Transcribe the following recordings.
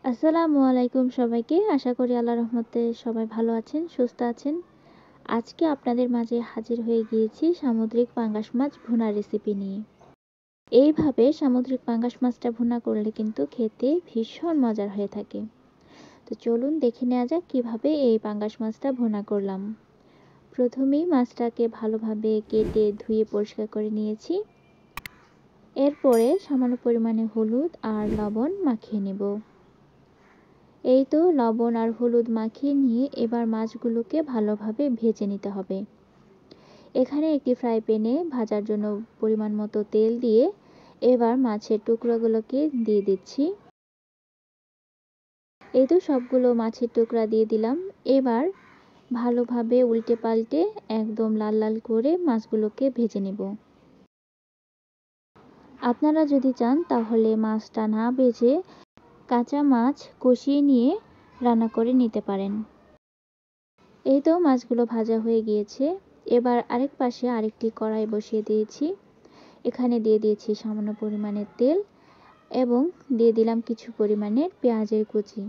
আসসালামু আলাইকুম সবাইকে। আশা করি আল্লাহর রহমতে সবাই ভালো আছেন, সুস্থ আছেন। আজকে আপনাদের মাঝে হাজির হয়ে গিয়েছি সামুদ্রিক পাঙ্গাস মাছ ভুনা রেসিপি নিয়ে। এইভাবে সামুদ্রিক পাঙ্গাস মাছটা ভুনা করলে কিন্তু খেতে ভীষণ মজার হয়ে থাকে। তো চলুন দেখে নেওয়া যাক কীভাবে এই পাঙ্গাস মাছটা ভুনা করলাম। প্রথমেই মাছটাকে ভালোভাবে কেটে ধুয়ে পরিষ্কার করে নিয়েছি। এরপরে সামান্য পরিমাণে হলুদ আর লবণ মাখিয়ে নেব। এই তো লবণ আর হলুদ মাখিয়ে নিয়ে এবার মাছগুলোকে ভালোভাবে ভেজে নিতে হবে। এখানে একটি ফ্রাই প্যানে ভাজার জন্য পরিমাণ মতো তেল দিয়ে এবার মাছের টুকরোগুলোকে দিয়ে দিচ্ছি। এই তো সবগুলো মাছের টুকরা দিয়ে দিলাম। এবার ভালোভাবে উল্টে পাল্টে একদম লাল লাল করে মাছগুলোকে ভেজে নেব। আপনারা যদি চান তাহলে মাছটা না ভেজে কাঁচা মাছ কষিয়ে নিয়ে রান্না করে নিতে পারেন। এই তো মাছগুলো ভাজা হয়ে গিয়েছে। এবার আরেক পাশে আরেকটি কড়াই বসিয়ে দিয়েছি। এখানে দিয়ে দিয়েছি সামান্য পরিমাণের তেল এবং দিয়ে দিলাম কিছু পরিমাণের পেঁয়াজের কুচি।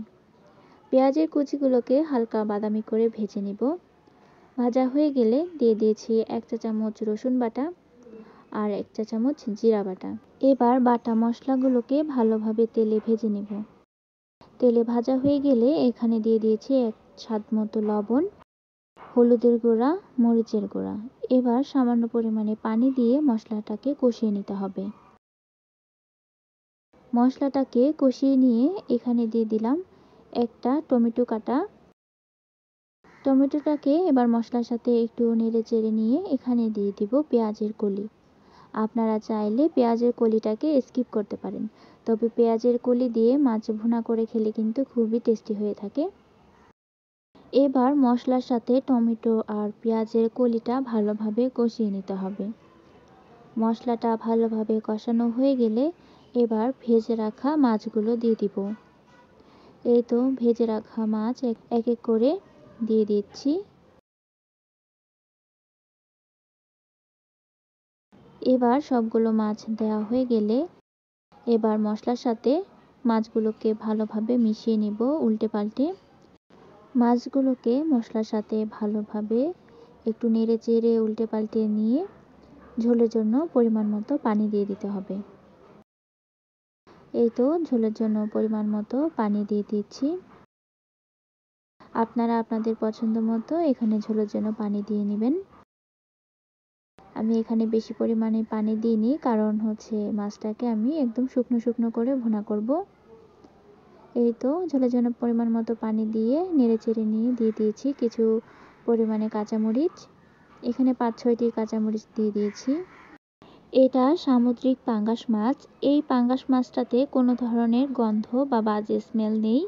পেঁয়াজের কুচিগুলোকে হালকা বাদামি করে ভেজে নিব। ভাজা হয়ে গেলে দিয়ে দিয়েছি 1 চা চামচ রসুন বাটা আর 1 চা চামচ জিরা বাটা। এবার বাটা মশলাগুলোকে ভালোভাবে তেলে ভেজে নিব। তেলে ভাজা হয়ে গেলে এখানে দিয়ে দিয়েছি স্বাদ মতো লবণ, হলুদের গুঁড়া, মরিচের গুঁড়া। এবার সামান্য পরিমাণে পানি দিয়ে মশলাটাকে কষিয়ে নিতে হবে। মশলাটাকে কষিয়ে নিয়ে এখানে দিয়ে দিলাম একটা টমেটো কাটা। টমেটোটাকে এবার মশলার সাথে একটু নেড়ে চেড়ে নিয়ে এখানে দিয়ে দিব পেঁয়াজের কলি। আপনারা চাইলে পেঁয়াজের কলিটাকে স্কিপ করতে পারেন, তবে পেঁয়াজের কলি দিয়ে মাছ ভুনা করে খেলে কিন্তু খুবই টেস্টি হয়ে থাকে। এবার মশলার সাথে টমেটো আর পেঁয়াজের কলিটা ভালোভাবে কষিয়ে নিতে হবে। মশলাটা ভালোভাবে কষানো হয়ে গেলে এবার ভেজে রাখা মাছগুলো দিয়ে দিব। এই তো ভেজে রাখা মাছ এক এক করে দিয়ে দিচ্ছি। এবার সবগুলো মাছ দেওয়া হয়ে গেলে এবার মশলার সাথে মাছগুলোকে ভালোভাবে মিশিয়ে নিব উল্টে পাল্টে। মাছগুলোকে মশলার সাথে ভালোভাবে একটু নেড়ে চেড়ে উল্টে পাল্টে নিয়ে ঝোলের জন্য পরিমাণ মতো পানি দিয়ে দিতে হবে। এই তো ঝোলের জন্য পরিমাণ মতো পানি দিয়ে দিচ্ছি। আপনারা আপনাদের পছন্দ মতো এখানে ঝোলের জন্য পানি দিয়ে নেবেন। আমি এখানে বেশি পরিমাণে পানি দিইনি, কারণ হচ্ছে মাছটাকে আমি একদম শুকনো শুকনো করে ভুনা করব। এই তো ঝোলের জন্য পরিমাণ মতো পানি দিয়ে নেড়ে চেড়ে নিয়ে দিয়ে দিয়েছি কিছু পরিমাণে কাঁচামরিচ। এখানে 5-6টি কাঁচামরিচ দিয়ে দিয়েছি। এটা সামুদ্রিক পাঙ্গাস মাছ। এই পাঙ্গাস মাছটাতে কোনো ধরনের গন্ধ বা বাজে স্মেল নেই।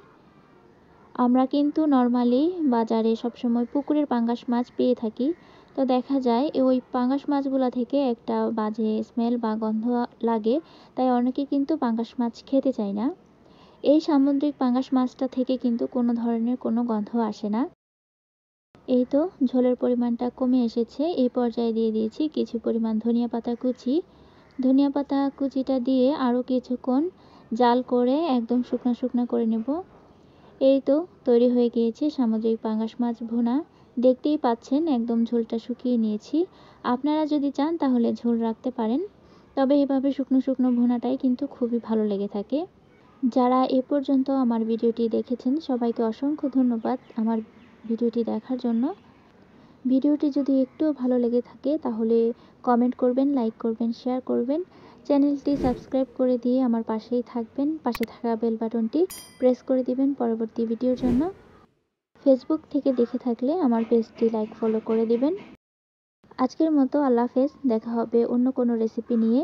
আমরা কিন্তু নর্মালি বাজারে সবসময় পুকুরের পাঙ্গাস মাছ পেয়ে থাকি। তো দেখা যায় ওই পাঙ্গাস মাছগুলো থেকে একটা বাজে স্মেল বা গন্ধ লাগে, তাই অনেকে কিন্তু পাঙ্গাস মাছ খেতে চায় না। এই সামুদ্রিক পাঙ্গাস মাছটা থেকে কিন্তু কোনো ধরনের কোনো গন্ধ আসে না। এই তো ঝোলের পরিমাণটা কমে এসেছে। এই পর্যায়ে দিয়ে দিয়েছি কিছু পরিমাণ ধনিয়া পাতা কুচি। ধনিয়া পাতা কুচিটা দিয়ে আরও কিছুক্ষণ জাল করে একদম শুকনো শুকনো করে নেব। এই তো তৈরি হয়ে গিয়েছে সামুদ্রিক পাঙ্গাস মাছ ভুনা। দেখতেই পাচ্ছেন একদম ঝোলটা শুকিয়ে নিয়েছি। আপনারা যদি চান তাহলে ঝোল রাখতে পারেন, তবে এভাবে শুকনো শুকনো ভুনাটাই কিন্তু খুবই ভালো লেগে থাকে। যারা এ পর্যন্ত আমার ভিডিওটি দেখেছেন সবাইকে অসংখ্য ধন্যবাদ আমার ভিডিওটি দেখার জন্য। ভিডিওটি যদি একটুও ভালো লেগে থাকে তাহলে কমেন্ট করবেন, লাইক করবেন, শেয়ার করবেন। চ্যানেলটি সাবস্ক্রাইব করে দিয়ে আমার পাশেই থাকবেন। পাশে থাকা বেল বাটনটি প্রেস করে দিবেন পরবর্তী ভিডিওর জন্য। ফেসবুক থেকে দেখে থাকলে আমার পেজটি লাইক ফলো করে দিবেন। আজকের মতো আল্লাহ হাফেজ। দেখা হবে অন্য কোনো রেসিপি নিয়ে।